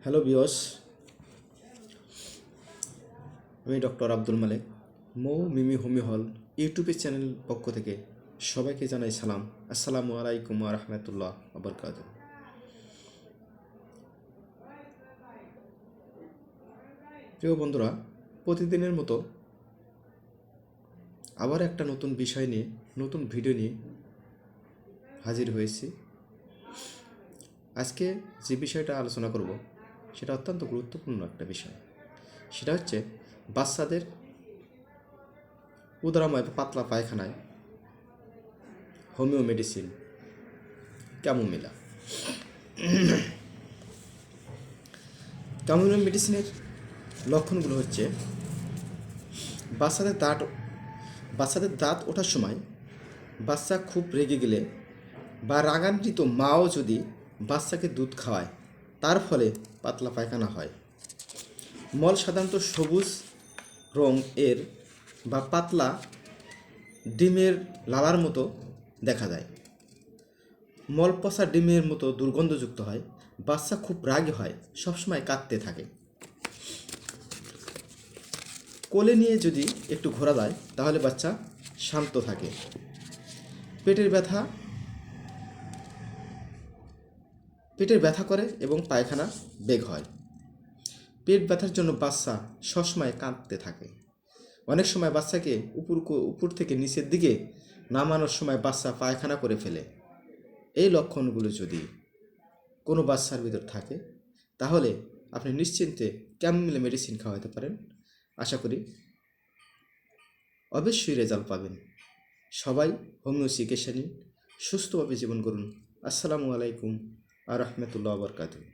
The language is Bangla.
হ্যালো বিয়স, আমি ডক্টর আব্দুল মালেক। মৌ মিমি হোমি হল ইউটিউবের চ্যানেল পক্ষ থেকে সবাইকে জানাই সালাম। আসসালামু আলাইকুম ওয়া রাহমাতুল্লাহ ওয়া বারাকাতুহু। প্রিয় বন্ধুরা, প্রতিদিনের মতো আবার একটা নতুন বিষয় নিয়ে, নতুন ভিডিও নিয়ে হাজির হয়েছি। আজকে যে বিষয়টা আলোচনা করব সেটা অত্যন্ত গুরুত্বপূর্ণ একটা বিষয়। সেটা হচ্ছে বাচ্চাদের উদরাময় বা পাতলা পায়খানায় হোমিও মেডিসিন ক্যামোমিলা। ক্যামোমিলা মেডিসিনের লক্ষণগুলো হচ্ছে বাচ্চাদের দাঁত ওঠার সময় বাচ্চা খুব রেগে গেলে বা রাগান্বিত মাও যদি বাচ্চাকে দুধ খাওয়ায়, তার ফলে পাতলা পায়খানা হয়। মল সাধারণত সবুজ রং এর বা পাতলা ডিমের লালার মতো দেখা যায়। মল পচা ডিমের মতো দুর্গন্ধযুক্ত হয়। বাচ্চা খুব রাগী হয়, সবসময় কাঁদতে থাকে। কোলে নিয়ে যদি একটু ঘোরা যায় তাহলে বাচ্চা শান্ত থাকে। পেটের ব্যথা করে এবং পায়খানা বেগ হয়। পেট ব্যথার জন্য বাচ্চা সবসময় কাঁদতে থাকে। অনেক সময় বাচ্চাকে উপর থেকে নিচের দিকে নামানোর সময় বাচ্চা পায়খানা করে ফেলে। এই লক্ষণগুলো যদি কোনো বাচ্চার ভিতর থাকে তাহলে আপনি নিশ্চিন্তে ক্যামোমিলা মেডিসিন খাওয়াতে পারেন। আশা করি অবশ্যই রেজাল্ট পাবেন। সবাই হোমিও চিকিৎসা নিন, সুস্থভাবে জীবন করুন। আসসালামু আলাইকুম ওয়া রাহমাতুল্লাহি ওয়া বারাকাতুহু।